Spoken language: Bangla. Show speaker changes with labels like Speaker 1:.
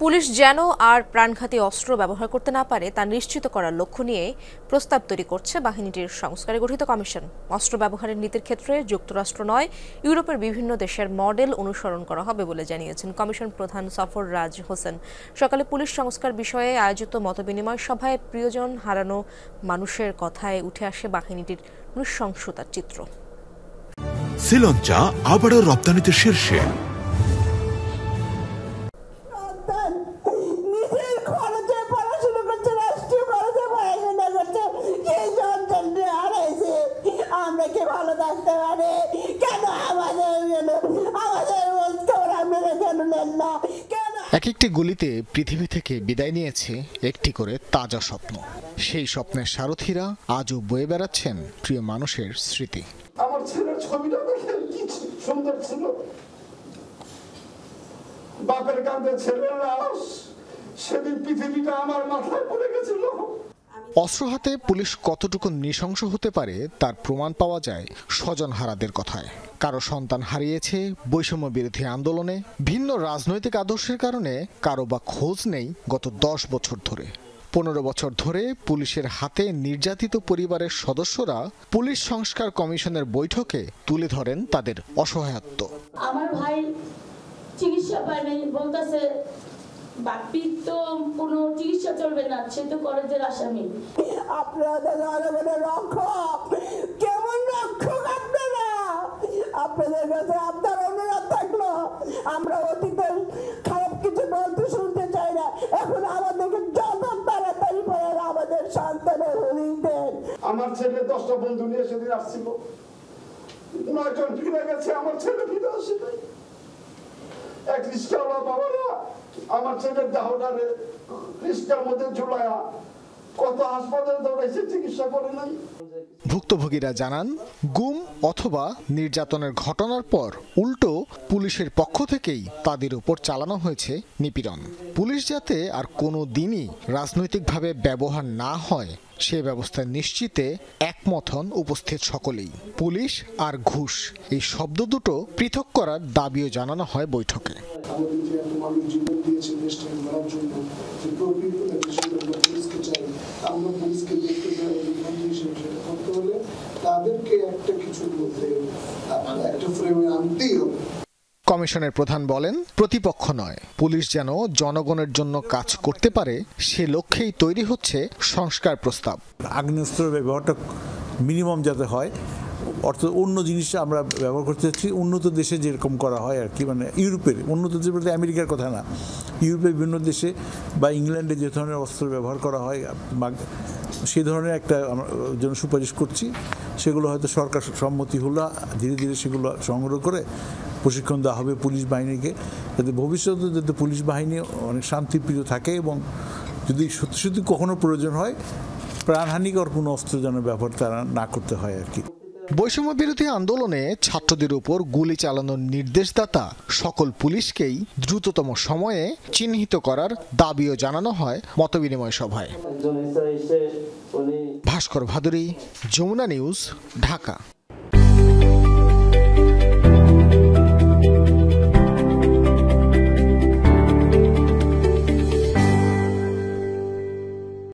Speaker 1: পুলিশ যেন আর প্রাণঘাতী অস্ত্র ব্যবহার করতে না পারে তা নিশ্চিত করার লক্ষ্য নিয়ে প্রস্তাব তৈরি করছে বাহিনীটির সংস্কারে গঠিত কমিশন। অস্ত্র ব্যবহারের নীতির ক্ষেত্রে যুক্তরাষ্ট্র নয়, ইউরোপের বিভিন্ন দেশের মডেল অনুসরণ করা হবে বলে জানিয়েছেন কমিশন প্রধান সফররাজ হোসেন। সকালে পুলিশ সংস্কার বিষয়ে আয়োজিত মতবিনিময় সভায় প্রিয়জন হারানো মানুষের কথায় উঠে আসে বাহিনীটির নৃশংসতার চিত্র।
Speaker 2: শ্রীলঙ্কা আবারও রপ্তানিতে শীর্ষে।
Speaker 3: এক একটি গুলিতে পৃথিবী থেকে বিদায় নিয়েছে একটি করে তাজা স্বপ্ন। সেই স্বপ্নের সারথীরা আজও বয়ে বেড়াচ্ছেন প্রিয় মানুষের স্মৃতি।
Speaker 4: আমার ছেলের ছবিটা দেখে কি সুন্দর ছিল, বাপের কাঁধে ছেলের লাশ, সেদিন পৃথিবীটা আমার মাথায় পড়ে গেছিল।
Speaker 3: অস্ত্র হাতে পুলিশ কতটুকু নৃশংস হতে পারে তার প্রমাণ পাওয়া যায় স্বজনহারাদের কথায়। কারো সন্তান হারিয়েছে বৈষম্য বিরোধী আন্দোলনে, ভিন্ন রাজনৈতিক আদর্শের কারণে কারো বা খোঁজ নেই গত 10 বছর ধরে। 15 বছর ধরে পুলিশের হাতে নির্যাতিত পরিবারের সদস্যরা পুলিশ সংস্কার কমিশনের বৈঠকে তুলে ধরেন তাদের অসহায়ত্ব।
Speaker 5: আমার ভাই চিকিৎসা পায় নাই, বলতেছে বাপির তো কোনো চিকিৎসা চলবে না, সে তো কলেজের আসামি।
Speaker 6: আপনাদের জনগণের রক্ষক, কেমন রক্ষক আপনারা? আপনাদের কাছে আপনার অনুরোধ থাকলো, আমরা অতীতের খারাপ কিছু বলতে শুনতে চাই না, এখন আমাদেরকে যত তাড়াতাড়ি করে আমাদের সন্তানের হরিণ দেন।
Speaker 4: আমার ছেলে 10টা বন্ধু নিয়ে সেদিন আসছিল, 9 জন ফিরে গেছে, আমার ছেলে ফিরে আসে নাই। এক রিস্কাওয়ালা বাবারা আমার ছেলের দেহটারে রিস্কার মধ্যে ঝুলায়া কত হাসপাতালে দৌড়াইছে, চিকিৎসা করে নাই।
Speaker 3: ভুক্তভোগীরা জানান, গুম অথবা নির্যাতনের ঘটনার পর উল্টো পুলিশের পক্ষ থেকেই তাদের উপর চালানো হয়েছে নিপীড়ন। পুলিশ যাতে আর কোনো দিনই রাজনৈতিকভাবে ব্যবহার না হয় সে ব্যবস্থা নিশ্চিতে একমত হন উপস্থিত সকলেই। পুলিশ আর ঘুষ এই শব্দ দুটো পৃথক করার দাবিও জানানো হয় বৈঠকে। কমিশনের প্রধান বলেন, প্রতিপক্ষ নয়, পুলিশ যেন জনগণের জন্য কাজ করতে পারে সে লক্ষ্যেই তৈরি হচ্ছে সংস্কার প্রস্তাব।
Speaker 7: আগ্নেয়াস্ত্রের ব্যবহারটা মিনিমাম যাতে হয়, অর্থাৎ অন্য জিনিস আমরা ব্যবহার করতে চাচ্ছি উন্নত দেশে যেরকম করা হয় আর কি, মানে ইউরোপের উন্নত দেশ বলতে আমেরিকার কথা না, ইউরোপের বিভিন্ন দেশে বা ইংল্যান্ডে যে ধরনের অস্ত্র ব্যবহার করা হয় সেই ধরনের একটা জন্য সুপারিশ করছি। সেগুলো হয়তো সরকার সম্মতি হলো, ধীরে ধীরে সেগুলো সংগ্রহ করে প্রশিক্ষণ দেওয়া হবে পুলিশ বাহিনীকে, যাতে ভবিষ্যতে যাতে পুলিশ বাহিনী অনেক শান্তিপ্রিয় থাকে এবং যদি সত্যি সত্যি কখনো প্রয়োজন হয় প্রাণহানিকর কোনো অস্ত্র যেন ব্যবহার তারা না করতে হয় আর কি।
Speaker 3: বৈষম্য বিরোধী আন্দোলনে ছাত্রদের উপর গুলি চালানোর নির্দেশদাতা সকল পুলিশকেই দ্রুততম সময়ে চিহ্নিত করার দাবিও জানানো হয় মতবিনিময় সভায়। ভাস্কর ভাদুরী, যমুনা নিউজ, ঢাকা।